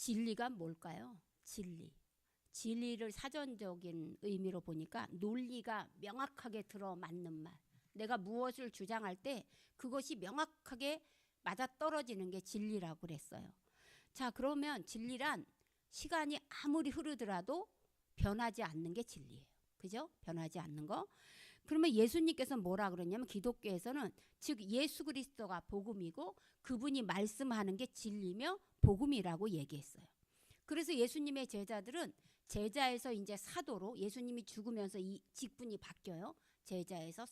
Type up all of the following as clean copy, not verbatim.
진리가 뭘까요? 진리를 사전적인 의미로 보니까 논리가 명확하게 들어맞는 말. 내가 무엇을 주장할 때 그것이 명확하게 맞아떨어지는 게 진리라고 그랬어요. 자, 그러면 진리란 시간이 아무리 흐르더라도 변하지 않는 게 진리예요. 그죠? 변하지 않는 거. 그러면 예수님께서 뭐라 그러냐면 기독교에서는 즉 예수 그리스도가 복음이고 그분이 말씀하는 게 진리며 복음이라고 얘기했어요. 그래서 예수님의 제자들은 제자에서 이제 사도로, 예수님이 죽으면서 이 직분이 바뀌어요. 제자에서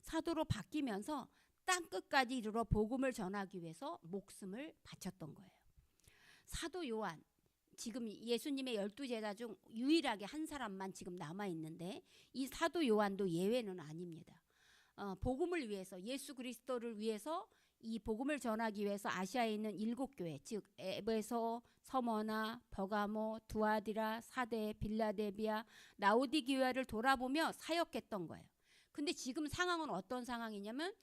사도로 바뀌면서 땅 끝까지 이르러 복음을 전하기 위해서 목숨을 바쳤던 거예요. 사도 요한, 지금 예수님의 12제자 중 유일하게 한 사람만 지금 남아있는데 이 사도 요한도 예외는 아닙니다. 복음을 위해서, 예수 그리스도를 위해서 이 복음을 전하기 위해서 아시아에 있는 7교회, 즉 에베소, 서머나, 버가모, 두아디라, 사데, 빌라델비아, 라오디게아를 돌아보며 사역했던 거예요. 근데 지금 상황은 어떤 상황이냐면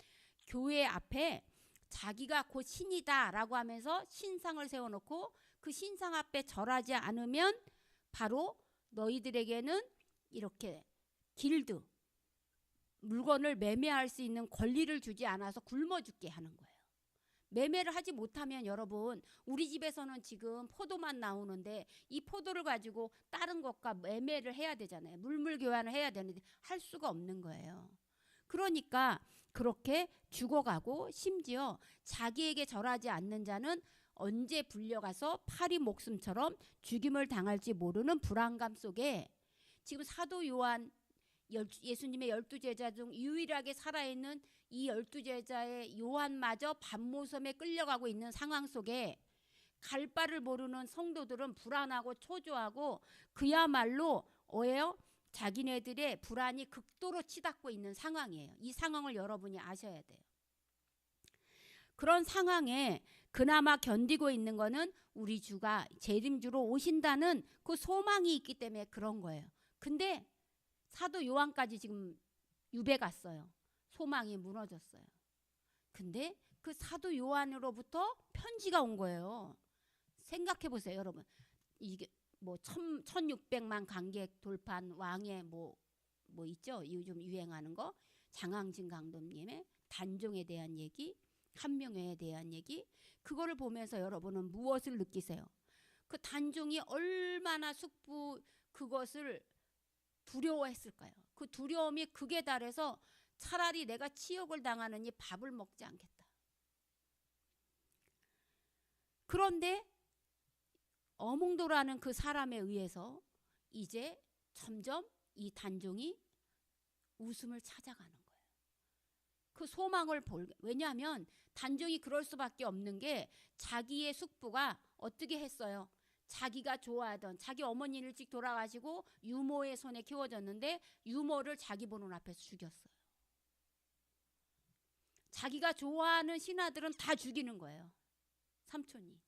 교회 앞에 자기가 곧 신이다 라고 하면서 신상을 세워놓고 그 신상 앞에 절하지 않으면 바로 너희들에게는 이렇게 길드, 물건을 매매할 수 있는 권리를 주지 않아서 굶어 죽게 하는 거예요. 매매를 하지 못하면 여러분, 우리 집에서는 지금 포도만 나오는데 이 포도를 가지고 다른 것과 매매를 해야 되잖아요. 물물 교환을 해야 되는데 할 수가 없는 거예요. 그러니까 그렇게 죽어가고 심지어 자기에게 절하지 않는 자는 언제 불려가서 파리 목숨처럼 죽임을 당할지 모르는 불안감 속에 지금 사도 요한, 예수님의 12제자 중 유일하게 살아있는 이 12제자의 요한마저 밤모섬에 끌려가고 있는 상황 속에 갈 바를 모르는 성도들은 불안하고 초조하고 그야말로 자기네들의 불안이 극도로 치닫고 있는 상황이에요. 이 상황을 여러분이 아셔야 돼요. 그런 상황에 그나마 견디고 있는 거는 우리 주가 재림주로 오신다는 그 소망이 있기 때문에 그런 거예요. 근데 사도 요한까지 지금 유배 갔어요. 소망이 무너졌어요. 근데 그 사도 요한으로부터 편지가 온 거예요. 생각해 보세요, 여러분. 이게 뭐 1600만 관객 돌파한 왕의 뭐 있죠? 요즘 유행하는 거. 장항진 감독님의 단종에 대한 얘기, 한명회에 대한 얘기. 그거를 보면서 여러분은 무엇을 느끼세요? 그 단종이 얼마나 그것을 두려워했을까요? 그 두려움이 극에 달해서 차라리 내가 치욕을 당하느니 밥을 먹지 않겠다. 그런데 어몽도라는 그 사람에 의해서 이제 점점 이 단종이 웃음을 찾아가는 거예요. 그 소망을 왜냐하면 단종이 그럴 수밖에 없는 게 자기의 숙부가 어떻게 했어요? 자기가 좋아하던 자기 어머니 일찍 돌아가시고 유모의 손에 키워졌는데 유모를 자기 보는 앞에서 죽였어요. 자기가 좋아하는 신하들은 다 죽이는 거예요. 삼촌이.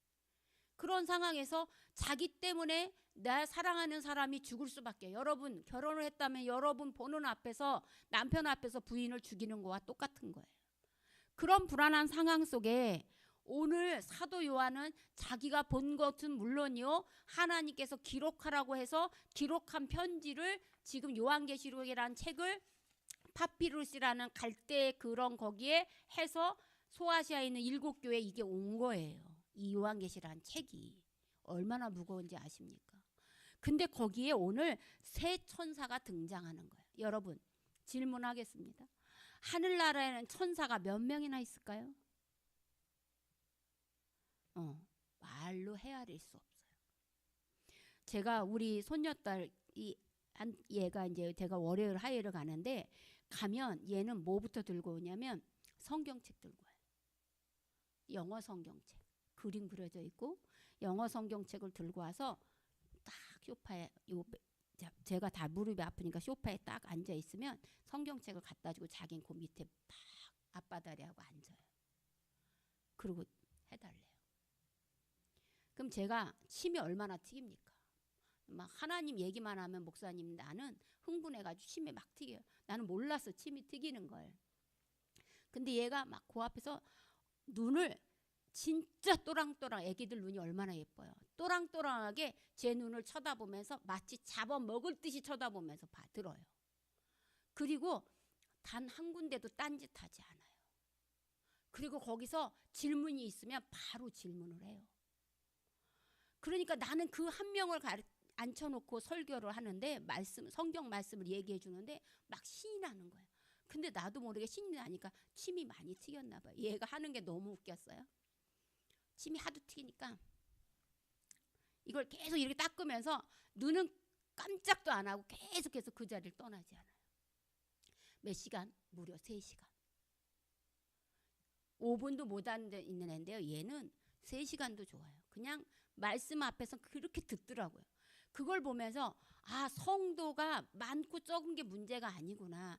그런 상황에서 자기 때문에 나 사랑하는 사람이 죽을 수밖에. 여러분 결혼을 했다면 여러분 보는 앞에서 남편 앞에서 부인을 죽이는 거와 똑같은 거예요. 그런 불안한 상황 속에 오늘 사도 요한은 자기가 본 것은 물론이요 하나님께서 기록하라고 해서 기록한 편지를 지금 요한계시록이라는 책을 파피루스라는 갈대 그런 거기에 해서 소아시아에 있는 7교회에 이게 온 거예요. 이 요한계시라는 책이 얼마나 무거운지 아십니까? 근데 거기에 오늘 새 천사가 등장하는 거예요. 여러분 질문하겠습니다. 하늘나라에는 천사가 몇 명이나 있을까요? 말로 헤아릴 수 없어요. 제가 우리 손녀딸 얘가 이제 제가 월요일 화요일을 가는데 가면 얘는 뭐부터 들고 오냐면 성경책 들고 와요. 영어 성경책. 그림 그려져 있고 영어 성경책을 들고 와서 딱 소파에 제가 다 무릎이 아프니까 소파에 딱 앉아 있으면 성경책을 갖다 주고 자기는 그 밑에 딱 앞바다리하고 앉아요. 그리고 해달래요. 그럼 제가 침이 얼마나 튀깁니까? 막 하나님 얘기만 하면 목사님 나는 흥분해가지고 침이 막 튀겨요. 나는 몰랐어 침이 튀기는 걸. 근데 얘가 막 그 앞에서 눈을 진짜 또랑또랑, 애기들 눈이 얼마나 예뻐요. 또랑또랑하게 제 눈을 쳐다보면서 마치 잡아먹을 듯이 쳐다보면서 들어요. 그리고 단 한 군데도 딴짓하지 않아요. 그리고 거기서 질문이 있으면 바로 질문을 해요. 그러니까 나는 그 한 명을 앉혀놓고 설교를 하는데 성경 말씀을 얘기해 주는데 막 신이 나는 거예요. 근데 나도 모르게 신이 나니까 침이 많이 튀겼나 봐요. 얘가 하는 게 너무 웃겼어요. 침이 하도 튀기니까 이걸 계속 이렇게 닦으면서 눈은 깜짝도 안 하고 계속해서 그 자리를 떠나지 않아요. 몇 시간? 무려 3시간. 5분도 못 앉아 있는 애인데요. 얘는 3시간도 좋아요. 그냥 말씀 앞에서 그렇게 듣더라고요. 그걸 보면서 아, 성도가 많고 적은 게 문제가 아니구나.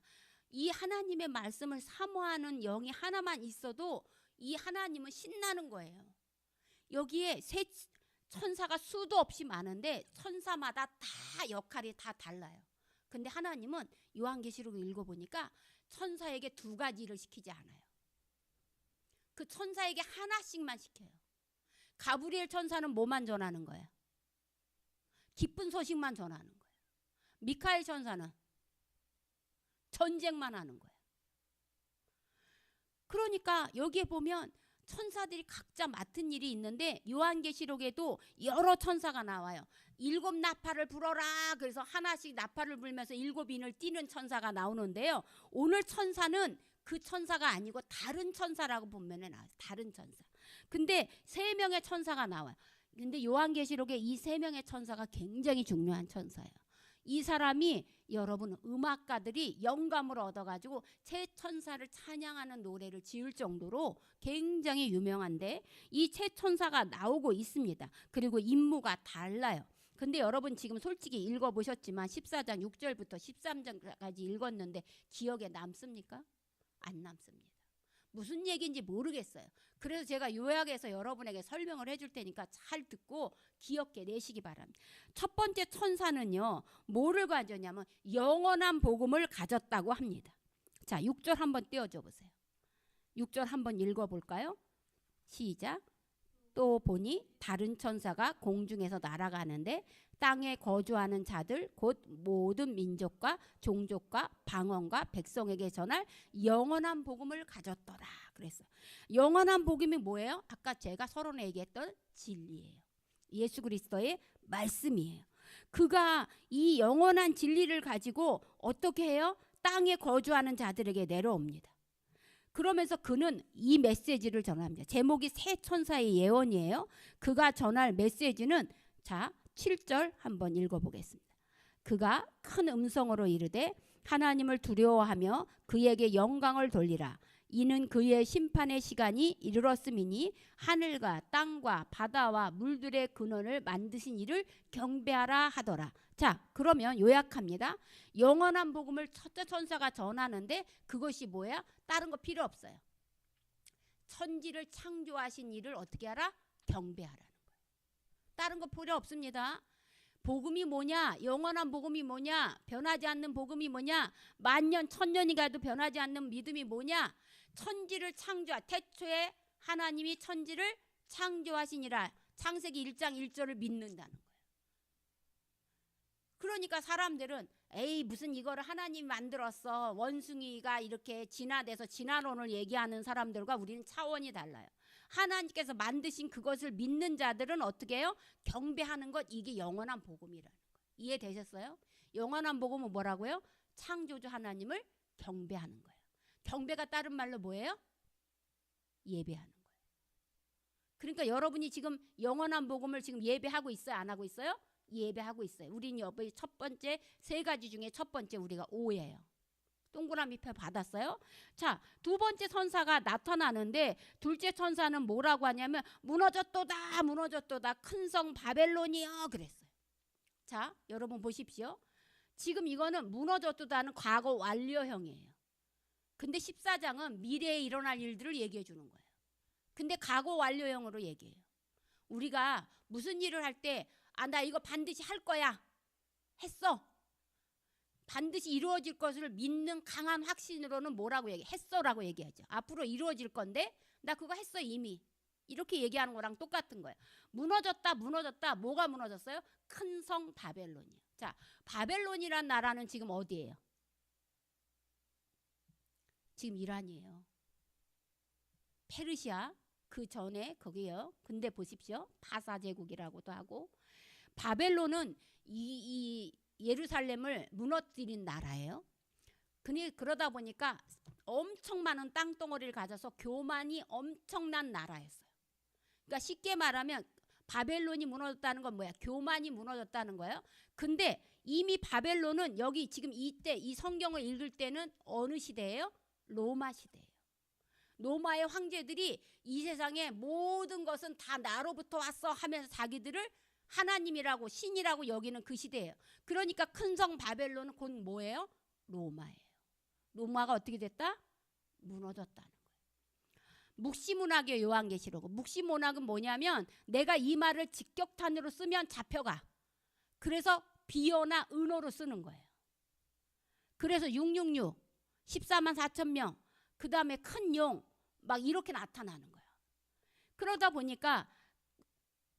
이 하나님의 말씀을 사모하는 영이 하나만 있어도 이 하나님은 신나는 거예요. 여기에 새 천사가 수도 없이 많은데 천사마다 다 역할이 다 달라요. 근데 하나님은 요한계시록을 읽어보니까 천사에게 2가지를 시키지 않아요. 그 천사에게 하나씩만 시켜요. 가브리엘 천사는 뭐만 전하는 거예요? 기쁜 소식만 전하는 거예요. 미카엘 천사는 전쟁만 하는 거예요. 그러니까 여기에 보면 천사들이 각자 맡은 일이 있는데 요한계시록에도 여러 천사가 나와요. 7 나팔을 불어라. 그래서 하나씩 나팔을 불면서 7인을 띄는 천사가 나오는데요. 오늘 천사는 그 천사가 아니고 다른 천사라고 보면 나와요. 다른 천사. 근데 3명의 천사가 나와요. 근데 요한계시록에 이 3명의 천사가 굉장히 중요한 천사예요. 이 사람이 여러분 음악가들이 영감을 얻어가지고 새 천사를 찬양하는 노래를 지을 정도로 굉장히 유명한데 이 새 천사가 나오고 있습니다. 그리고 임무가 달라요. 근데 여러분 지금 솔직히 읽어보셨지만 14장 6절부터 13장까지 읽었는데 기억에 남습니까? 안 남습니다. 무슨 얘기인지 모르겠어요. 그래서 제가 요약해서 여러분에게 설명을 해줄 테니까 잘 듣고 기억해 내시기 바랍니다. 첫 번째 천사는요, 뭐를 가졌냐면 영원한 복음을 가졌다고 합니다. 자, 6절 한번 띄워줘 보세요. 6절 한번 읽어볼까요? 시작. 또 보니 다른 천사가 공중에서 날아가는데 땅에 거주하는 자들 곧 모든 민족과 종족과 방언과 백성에게 전할 영원한 복음을 가졌더라. 그랬어요. 영원한 복음이 뭐예요? 아까 제가 서론에 얘기했던 진리예요. 예수 그리스도의 말씀이에요. 그가 이 영원한 진리를 가지고 어떻게 해요? 땅에 거주하는 자들에게 내려옵니다. 그러면서 그는 이 메시지를 전합니다. 제목이 새 천사의 예언이에요. 그가 전할 메시지는 자 7절 한번 읽어보겠습니다. 그가 큰 음성으로 이르되 하나님을 두려워하며 그에게 영광을 돌리라. 이는 그의 심판의 시간이 이르렀음이니 하늘과 땅과 바다와 물들의 근원을 만드신 이를 경배하라 하더라. 자, 그러면 요약합니다. 영원한 복음을 첫째 천사가 전하는데 그것이 뭐야? 다른 거 필요 없어요. 천지를 창조하신 이를 어떻게 하라? 경배하라는 거예요. 다른 거 필요 없습니다. 복음이 뭐냐? 영원한 복음이 뭐냐? 변하지 않는 복음이 뭐냐? 만년 천년이 가도 변하지 않는 믿음이 뭐냐? 천지를 태초에 하나님이 천지를 창조하시니라. 창세기 1장 1절을 믿는다는 거예요. 그러니까 사람들은 에이 무슨 이거를 하나님이 만들었어. 원숭이가 이렇게 진화돼서 진화론을 얘기하는 사람들과 우리는 차원이 달라요. 하나님께서 만드신 그것을 믿는 자들은 어떻게 해요? 경배하는 것, 이게 영원한 복음이라는 거예요. 이해되셨어요? 영원한 복음은 뭐라고요? 창조주 하나님을 경배하는 거예요. 경배가 다른 말로 뭐예요? 예배하는 거예요. 그러니까 여러분이 지금 영원한 복음을 지금 예배하고 있어요? 안 하고 있어요? 예배하고 있어요. 우리는 여기 첫 번째 3가지 중에 첫 번째 우리가 오예요. 동그라미 표 받았어요? 자, 2번째 천사가 나타나는데 둘째 천사는 뭐라고 하냐면 무너졌도다 무너졌도다 큰 성 바벨론이여 그랬어요. 자, 여러분 보십시오. 지금 이거는 무너졌도다는 과거 완료형이에요. 근데 14장은 미래에 일어날 일들을 얘기해 주는 거예요. 근데 과거 완료형으로 얘기해요. 우리가 무슨 일을 할 때 아, 나 이거 반드시 할 거야. 했어. 반드시 이루어질 것을 믿는 강한 확신으로는 뭐라고 얘기해? 했어라고 얘기하죠. 앞으로 이루어질 건데 나 그거 했어 이미. 이렇게 얘기하는 거랑 똑같은 거예요. 무너졌다, 무너졌다. 뭐가 무너졌어요? 큰 성 바벨론이요. 자, 바벨론이란 나라는 지금 어디예요? 지금 이란이에요. 페르시아 그 전에 거기요. 근데 보십시오. 바사 제국이라고도 하고 바벨론은 이 예루살렘을 무너뜨린 나라예요. 그러다 보니까 엄청 많은 땅덩어리를 가져서 교만이 엄청난 나라였어요. 그러니까 쉽게 말하면 바벨론이 무너졌다는 건 뭐야? 교만이 무너졌다는 거예요. 근데 이미 바벨론은 여기 지금 이때 이 성경을 읽을 때는 어느 시대예요? 로마 시대예요. 로마의 황제들이 이 세상의 모든 것은 다 나로부터 왔어 하면서 자기들을 하나님이라고 신이라고 여기는 그 시대예요. 그러니까 큰 성 바벨론은 곧 뭐예요? 로마예요. 로마가 어떻게 됐다? 무너졌다는 거예요. 묵시문학의 요한계시록. 묵시문학은 뭐냐면 내가 이 말을 직격탄으로 쓰면 잡혀가. 그래서 비어나 은어로 쓰는 거예요. 그래서 666, 14만 4천 명, 그 다음에 큰 용, 막 이렇게 나타나는 거예요. 그러다 보니까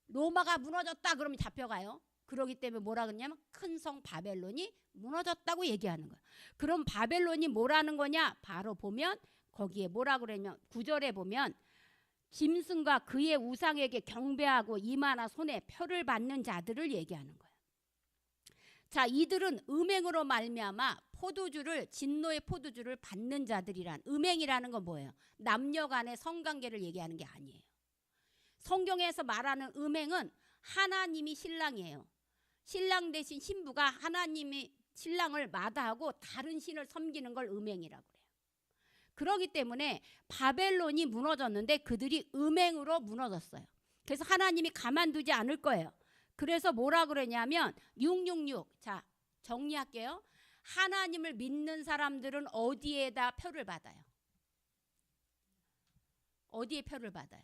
로마가 무너졌다 그러면 잡혀가요. 그러기 때문에 뭐라 그러냐면 큰 성 바벨론이 무너졌다고 얘기하는 거예요. 그럼 바벨론이 뭐라는 거냐? 바로 보면 거기에 뭐라 그러냐면 9절에 보면 짐승과 그의 우상에게 경배하고 이마나 손에 표를 받는 자들을 얘기하는 거예요. 자, 이들은 음행으로 말미암아 포도주를 진노의 포도주를 받는 자들이란 음행이라는 건 뭐예요? 남녀 간의 성관계를 얘기하는 게 아니에요. 성경에서 말하는 음행은 하나님이 신랑이에요. 신랑 대신 신부가 하나님이 신랑을 마다하고 다른 신을 섬기는 걸 음행이라고 그래요. 그렇기 때문에 바벨론이 무너졌는데 그들이 음행으로 무너졌어요. 그래서 하나님이 가만두지 않을 거예요. 그래서 뭐라 그러냐면 666. 자, 정리할게요. 하나님을 믿는 사람들은 어디에다 표를 받아요? 어디에 표를 받아요?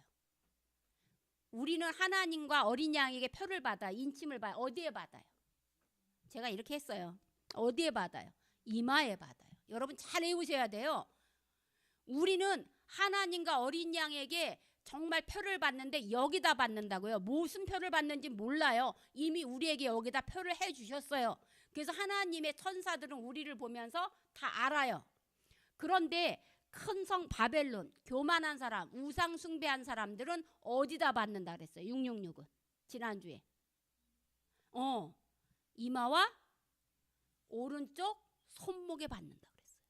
우리는 하나님과 어린 양에게 표를 받아 인침을 받아요. 어디에 받아요? 제가 이렇게 했어요. 어디에 받아요? 이마에 받아요. 여러분 잘 외우셔야 돼요. 우리는 하나님과 어린 양에게 정말 표를 받는데 여기다 받는다고요. 무슨 표를 받는지 몰라요. 이미 우리에게 여기다 표를 해주셨어요. 그래서 하나님의 천사들은 우리를 보면서 다 알아요. 그런데 큰 성 바벨론, 교만한 사람, 우상 숭배한 사람들은 어디다 받는다 그랬어요? 666은 지난주에 이마와 오른쪽 손목에 받는다 그랬어요.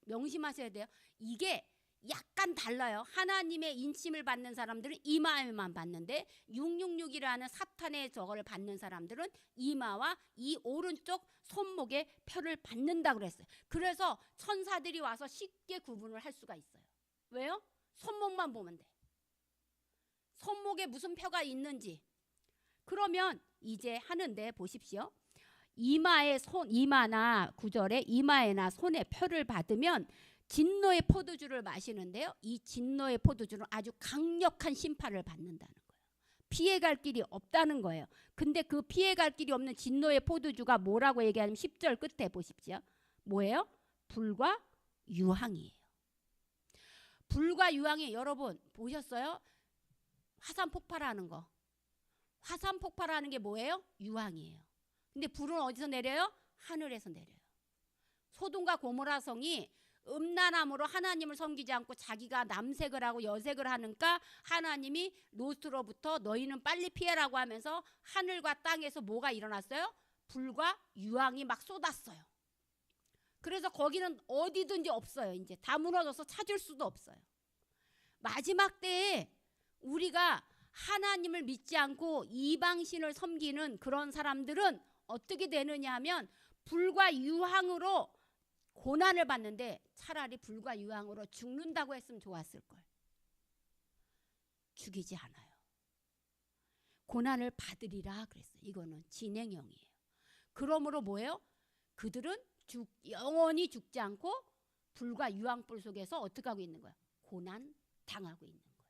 명심하셔야 돼요. 이게 약간 달라요. 하나님의 인침을 받는 사람들은 이마에만 받는데 666이라는 사탄의 저거를 받는 사람들은 이마와 이 오른쪽 손목에 표를 받는다 그랬어요. 그래서 천사들이 와서 쉽게 구분을 할 수가 있어요. 왜요? 손목만 보면 돼. 손목에 무슨 표가 있는지. 그러면 이제 하는데 보십시오. 이마나 9절에 이마에나 손에 표를 받으면 진노의 포도주를 마시는데요. 이 진노의 포도주는 아주 강력한 심판을 받는다는 거예요. 피해갈 길이 없다는 거예요. 근데 그 피해갈 길이 없는 진노의 포도주가 뭐라고 얘기하냐면 10절 끝에 보십시오. 뭐예요? 불과 유황이에요. 불과 유황이 여러분 보셨어요? 화산 폭발하는 거. 화산 폭발하는 게 뭐예요? 유황이에요. 근데 불은 어디서 내려요? 하늘에서 내려요. 소돔과 고모라 성이 음란함으로 하나님을 섬기지 않고 자기가 남색을 하고 여색을 하니까 하나님이 롯으로부터 너희는 빨리 피해라고 하면서 하늘과 땅에서 뭐가 일어났어요? 불과 유황이 막 쏟았어요. 그래서 거기는 어디든지 없어요. 이제 다 무너져서 찾을 수도 없어요. 마지막 때에 우리가 하나님을 믿지 않고 이방신을 섬기는 그런 사람들은 어떻게 되느냐 하면 불과 유황으로 고난을 받는데 차라리 불과 유황으로 죽는다고 했으면 좋았을 걸. 죽이지 않아요. 고난을 받으리라 그랬어요. 이거는 진행형이에요. 그러므로 뭐예요? 그들은 영원히 죽지 않고 불과 유황불 속에서 어떻게 하고 있는 거예요? 고난 당하고 있는 거예요.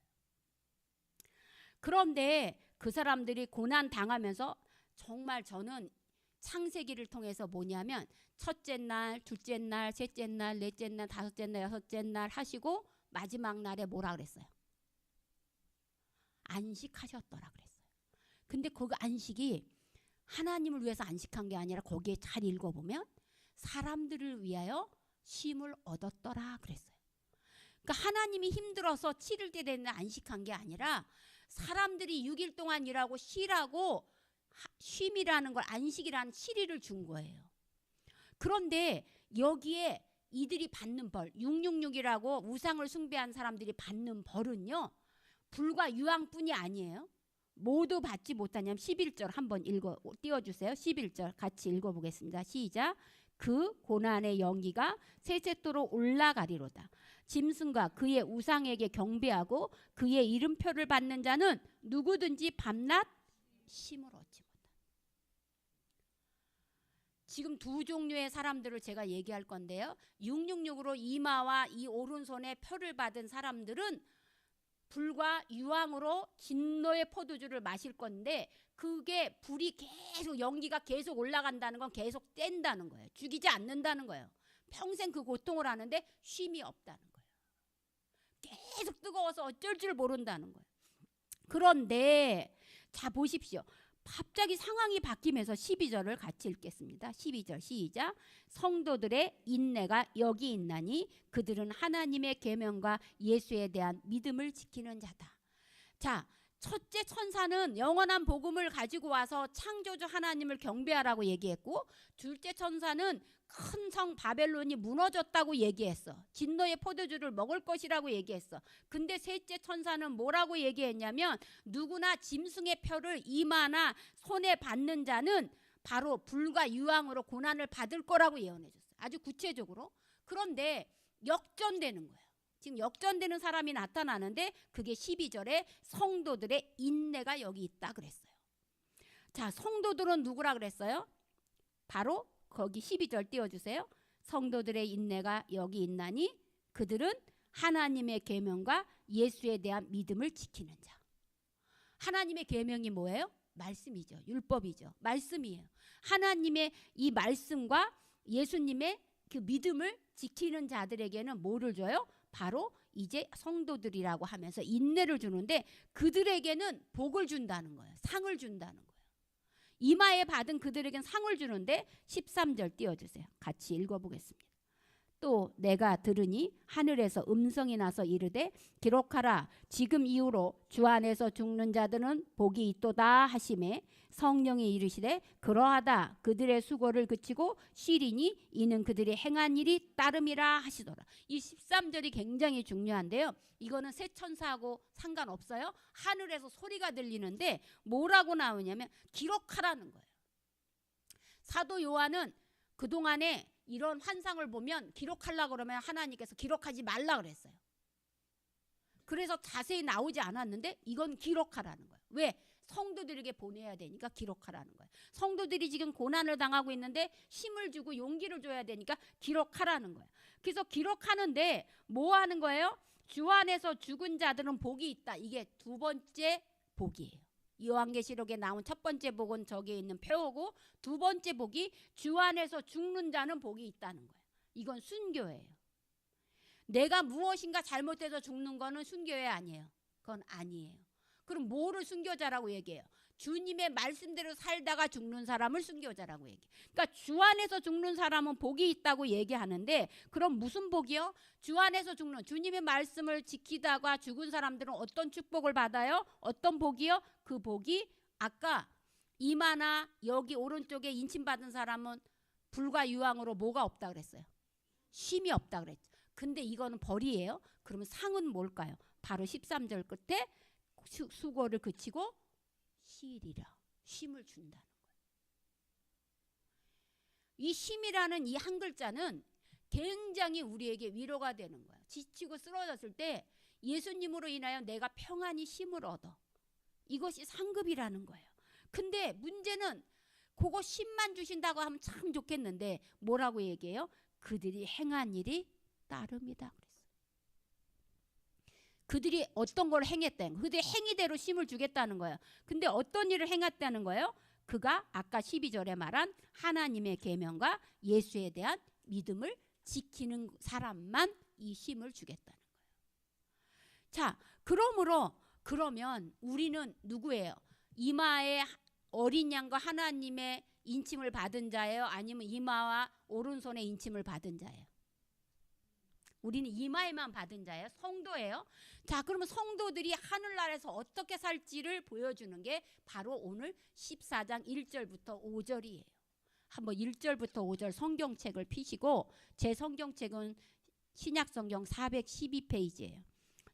그런데 그 사람들이 고난 당하면서 정말 저는 창세기를 통해서 뭐냐면 첫째 날, 둘째 날, 셋째 날, 넷째 날, 다섯째 날, 여섯째 날 하시고 마지막 날에 뭐라 그랬어요? 안식하셨더라 그랬어요. 근데 그 안식이 하나님을 위해서 안식한 게 아니라 거기에 잘 읽어보면 사람들을 위하여 쉼을 얻었더라 그랬어요. 그러니까 하나님이 힘들어서 7일째 되는 안식한 게 아니라 사람들이 6일 동안 일하고 쉬라고 쉼이라는 걸, 안식이라는 7일을 준 거예요. 그런데 여기에 이들이 받는 벌, 666이라고 우상을 숭배한 사람들이 받는 벌은요, 불과 유황뿐이 아니에요. 모두 받지 못하냐면 11절 한번 띄워주세요. 11절 같이 읽어보겠습니다. 시작. 그 고난의 연기가 세세토록 올라가리로다. 짐승과 그의 우상에게 경배하고 그의 이름표를 받는 자는 누구든지 밤낮 쉼을 얻지 못한다. 지금 두 종류의 사람들을 제가 얘기할 건데요. 666으로 이마와 이 오른손에 표를 받은 사람들은 불과 유황으로 진노의 포도주를 마실 건데, 그게 불이 계속, 연기가 계속 올라간다는 건 계속 뗀다는 거예요. 죽이지 않는다는 거예요. 평생 그 고통을 하는데 쉼이 없다는 거예요. 계속 뜨거워서 어쩔 줄 모른다는 거예요. 그런데 자 보십시오. 갑자기 상황이 바뀌면서 12절을 같이 읽겠습니다. 12절 시작. 성도들의 인내가 여기 있나니 그들은 하나님의 계명과 예수에 대한 믿음을 지키는 자다. 자, 첫째 천사는 영원한 복음을 가지고 와서 창조주 하나님을 경배하라고 얘기했고, 둘째 천사는 큰 성 바벨론이 무너졌다고 얘기했어. 진노의 포도주를 먹을 것이라고 얘기했어. 근데 셋째 천사는 뭐라고 얘기했냐면, 누구나 짐승의 표를 이마나 손에 받는 자는 바로 불과 유황으로 고난을 받을 거라고 예언해줬어요. 아주 구체적으로. 그런데 역전되는 거예요. 지금 역전되는 사람이 나타나는데 그게 12절에 성도들의 인내가 여기 있다 그랬어요. 자, 성도들은 누구라 그랬어요? 바로 거기 12절 띄워주세요. 성도들의 인내가 여기 있나니 그들은 하나님의 계명과 예수에 대한 믿음을 지키는 자. 하나님의 계명이 뭐예요? 말씀이죠. 율법이죠. 말씀이에요. 하나님의 이 말씀과 예수님의 그 믿음을 지키는 자들에게는 뭐를 줘요? 바로 이제 성도들이라고 하면서 인내를 주는데, 그들에게는 복을 준다는 거예요. 상을 준다는 거예요. 이마에 받은 그들에게는 상을 주는데 13절 띄워주세요. 같이 읽어보겠습니다. 또 내가 들으니 하늘에서 음성이 나서 이르되 기록하라. 지금 이후로 주 안에서 죽는 자들은 복이 있도다 하시매 성령이 이르시되 그러하다. 그들의 수고를 그치고 쉬리니 이는 그들이 행한 일이 따름이라 하시더라. 이 13절이 굉장히 중요한데요. 이거는 새 천사하고 상관없어요. 하늘에서 소리가 들리는데 뭐라고 나오냐면 기록하라는 거예요. 사도 요한은 그동안에 이런 환상을 보면 기록하려고 그러면 하나님께서 기록하지 말라 그랬어요. 그래서 자세히 나오지 않았는데 이건 기록하라는 거예요. 왜? 성도들에게 보내야 되니까 기록하라는 거예요. 성도들이 지금 고난을 당하고 있는데 힘을 주고 용기를 줘야 되니까 기록하라는 거예요. 그래서 기록하는데 뭐 하는 거예요? 주 안에서 죽은 자들은 복이 있다. 이게 두 번째 복이에요. 요한계시록에 나온 첫 번째 복은 저기에 있는 표고, 두 번째 복이 주 안에서 죽는 자는 복이 있다는 거예요. 이건 순교예요. 내가 무엇인가 잘못해서 죽는 거는 순교회 아니에요. 그건 아니에요. 그럼 뭐를 순교자라고 얘기해요? 주님의 말씀대로 살다가 죽는 사람을 순교자라고 얘기해요. 그러니까 주 안에서 죽는 사람은 복이 있다고 얘기하는데, 그럼 무슨 복이요? 주 안에서 죽는, 주님의 말씀을 지키다가 죽은 사람들은 어떤 축복을 받아요? 어떤 복이요? 그 복이 아까 이마나 여기 오른쪽에 인침받은 사람은 불과 유황으로 뭐가 없다 그랬어요? 쉼이 없다 그랬죠. 근데 이거는 벌이에요. 그러면 상은 뭘까요? 바로 13절 끝에 수고를 그치고 쉬리라. 쉼을 준다는 거예요. 이 쉼이라는 이 한 글자는 굉장히 우리에게 위로가 되는 거예요. 지치고 쓰러졌을 때 예수님으로 인하여 내가 평안히 쉼을 얻어. 이것이 상급이라는 거예요. 근데 문제는 그거 쉼만 주신다고 하면 참 좋겠는데 뭐라고 얘기해요? 그들이 행한 일이 따름이다 그랬어요. 그들이 어떤 걸 행했다는 거예요. 그들이 행위대로 쉼을 주겠다는 거예요. 근데 어떤 일을 행했다는 거예요? 그가 아까 12절에 말한 하나님의 계명과 예수에 대한 믿음을 지키는 사람만 이 쉼을 주겠다는 거예요. 자, 그러므로 그러면 우리는 누구예요? 이마에 어린 양과 하나님의 인침을 받은 자예요? 아니면 이마와 오른손에 인침을 받은 자예요? 우리는 이마에만 받은 자예요? 성도예요? 자, 그러면 성도들이 하늘나라에서 어떻게 살지를 보여주는 게 바로 오늘 14장 1절부터 5절이에요. 한번 1절부터 5절 성경책을 펴시고, 제 성경책은 신약성경 412페이지예요.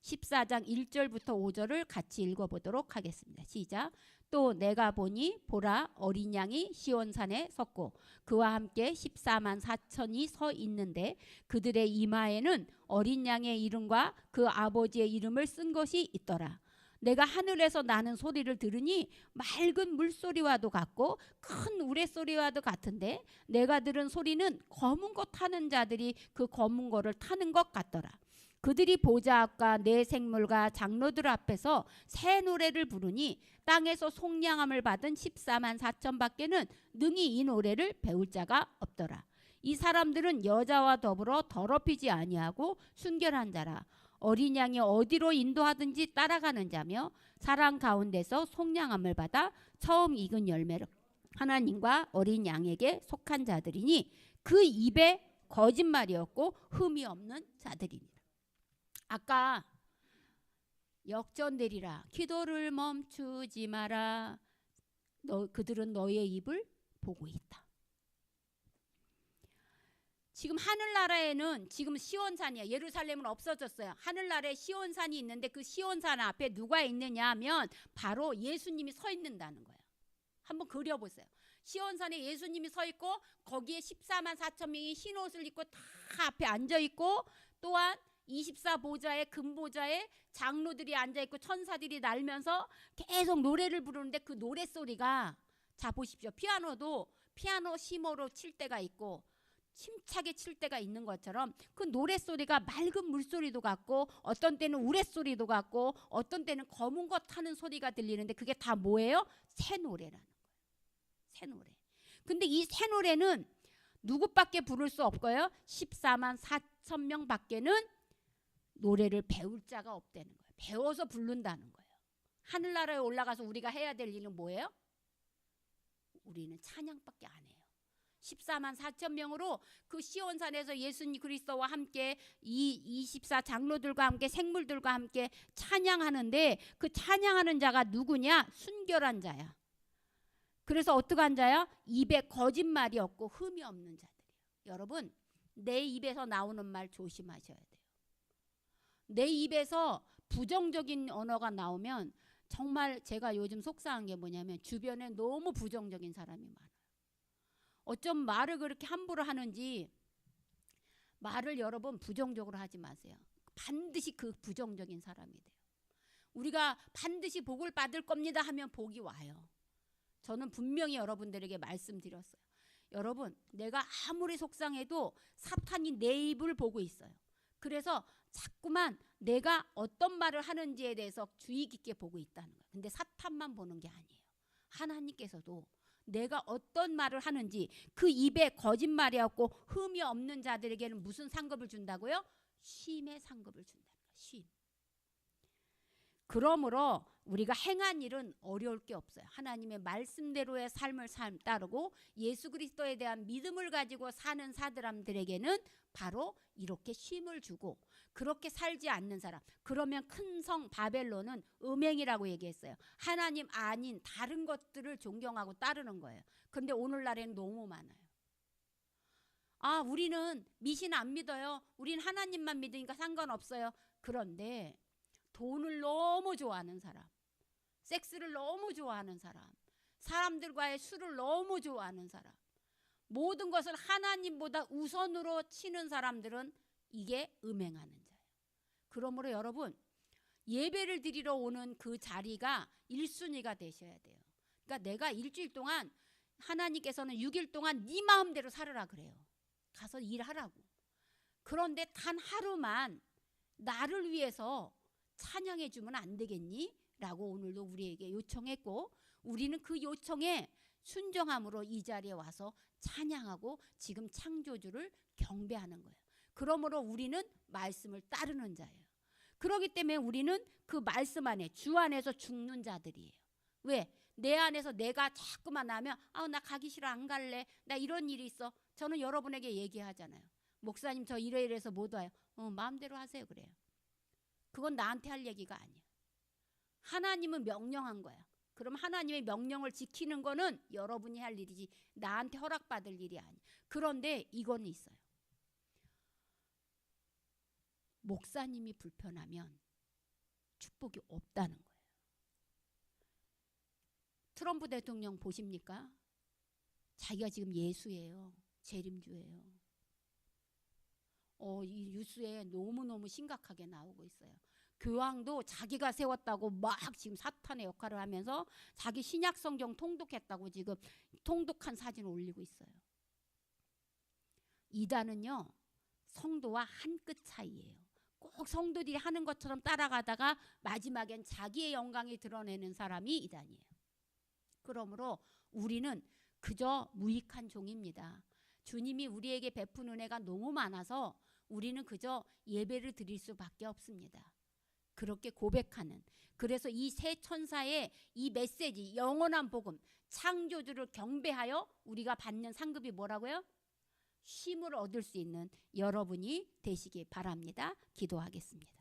14장 1절부터 5절을 같이 읽어보도록 하겠습니다. 시작. 또 내가 보니 보라 어린 양이 시온산에 섰고 그와 함께 14만 4천이 서 있는데 그들의 이마에는 어린 양의 이름과 그 아버지의 이름을 쓴 것이 있더라. 내가 하늘에서 나는 소리를 들으니 맑은 물소리와도 같고 큰 우레소리와도 같은데 내가 들은 소리는 검은 것 타는 자들이 그 검은 거를 타는 것 같더라. 그들이 보좌 앞과 내 생물과 장로들 앞에서 새 노래를 부르니 땅에서 속량함을 받은 14만 4천 밖에는 능히 이 노래를 배울 자가 없더라. 이 사람들은 여자와 더불어 더럽히지 아니하고 순결한 자라. 어린 양이 어디로 인도하든지 따라가는 자며 사랑 가운데서 속량함을 받아 처음 익은 열매를 하나님과 어린 양에게 속한 자들이니 그 입에 거짓말이 없고 흠이 없는 자들이니. 아까 역전되리라 기도를 멈추지 마라 그들은 너의 입을 보고 있다. 지금 하늘나라에는 지금 시온산이야. 예루살렘은 없어졌어요. 하늘나라에 시온산이 있는데 그 시온산 앞에 누가 있느냐 하면 바로 예수님이 서 있는다는 거예요. 한번 그려보세요. 시온산에 예수님이 서 있고 거기에 14만 4천 명이 흰 옷을 입고 다 앞에 앉아 있고 또한 24보좌에 금보좌에 장로들이 앉아있고 천사들이 날면서 계속 노래를 부르는데 그 노래소리가 자 보십시오. 피아노 심호로 칠 때가 있고 침차게 칠 때가 있는 것처럼 그 노래소리가 맑은 물소리도 같고 어떤 때는 우레소리도 같고 어떤 때는 검은 것 타는 소리가 들리는데 그게 다 뭐예요? 새 노래라는 거예요. 새 노래. 근데 이 새 노래는 누구밖에 부를 수 없고요. 14만 4천 명 밖에는 노래를 배울 자가 없다는 거예요. 배워서 부른다는 거예요. 하늘나라에 올라가서 우리가 해야 될 일은 뭐예요? 우리는 찬양밖에 안 해요. 14만 4천 명으로 그 시온산에서 예수님 그리스도와 함께 이 24 장로들과 함께 생물들과 함께 찬양하는데 그 찬양하는 자가 누구냐? 순결한 자야. 그래서 어떡한 자야? 입에 거짓말이 없고 흠이 없는 자들이에요. 여러분, 내 입에서 나오는 말 조심하셔야 돼요. 내 입에서 부정적인 언어가 나오면 정말 제가 요즘 속상한 게 뭐냐면 주변에 너무 부정적인 사람이 많아요. 어쩜 말을 그렇게 함부로 하는지 말을 여러분 부정적으로 하지 마세요. 반드시 그 부정적인 사람이 돼요. 우리가 반드시 복을 받을 겁니다 하면 복이 와요. 저는 분명히 여러분들에게 말씀드렸어요. 여러분, 내가 아무리 속상해도 사탄이 내 입을 보고 있어요. 그래서 자꾸만 내가 어떤 말을 하는지에 대해서 주의 깊게 보고 있다는 거예요. 근데 사탄만 보는 게 아니에요. 하나님께서도 내가 어떤 말을 하는지 그 입에 거짓말이 없고 흠이 없는 자들에게는 무슨 상급을 준다고요? 쉼의 상급을 준다는 거예요. 쉼. 그러므로 우리가 행한 일은 어려울 게 없어요. 하나님의 말씀대로의 삶을 따르고 예수 그리스도에 대한 믿음을 가지고 사는 사람들에게는 바로 이렇게 쉼을 주고 그렇게 살지 않는 사람. 그러면 큰 성 바벨론은 음행이라고 얘기했어요. 하나님 아닌 다른 것들을 존경하고 따르는 거예요. 그런데 오늘날에는 너무 많아요. 아, 우리는 미신 안 믿어요. 우린 하나님만 믿으니까 상관없어요. 그런데 돈을 너무 좋아하는 사람, 섹스를 너무 좋아하는 사람, 사람들과의 술을 너무 좋아하는 사람, 모든 것을 하나님보다 우선으로 치는 사람들은 이게 음행하는 자예요. 그러므로 여러분, 예배를 드리러 오는 그 자리가 1순위가 되셔야 돼요. 그러니까 내가 일주일 동안 하나님께서는 6일 동안 네 마음대로 살으라 그래요. 가서 일하라고. 그런데 단 하루만 나를 위해서 찬양해 주면 안 되겠니? 라고 오늘도 우리에게 요청했고 우리는 그 요청에 순종함으로 이 자리에 와서 찬양하고 지금 창조주를 경배하는 거예요. 그러므로 우리는 말씀을 따르는 자예요. 그렇기 때문에 우리는 그 말씀 안에 주 안에서 죽는 자들이에요. 왜? 내 안에서 내가 자꾸만 하면 나 가기 싫어 안 갈래. 나 이런 일이 있어. 저는 여러분에게 얘기하잖아요. 목사님 저 이래서 못 와요. 마음대로 하세요 그래요. 그건 나한테 할 얘기가 아니야. 하나님은 명령한 거야. 그럼 하나님의 명령을 지키는 거는 여러분이 할 일이지 나한테 허락받을 일이 아니야. 그런데 이건 있어요. 목사님이 불편하면 축복이 없다는 거예요. 트럼프 대통령 보십니까? 자기가 지금 예수예요. 재림주예요. 이 뉴스에 너무너무 심각하게 나오고 있어요. 교황도 자기가 세웠다고 막 지금 사탄의 역할을 하면서 자기 신약 성경 통독했다고 지금 통독한 사진을 올리고 있어요. 이단은요, 성도와 한 끗 차이예요. 꼭 성도들이 하는 것처럼 따라가다가 마지막엔 자기의 영광이 드러내는 사람이 이단이에요. 그러므로 우리는 그저 무익한 종입니다. 주님이 우리에게 베푼 은혜가 너무 많아서 우리는 그저 예배를 드릴 수밖에 없습니다. 그렇게 고백하는, 그래서 이 새 천사의 이 메시지, 영원한 복음, 창조주를 경배하여 우리가 받는 상급이 뭐라고요? 쉼을 얻을 수 있는 여러분이 되시기 바랍니다. 기도하겠습니다.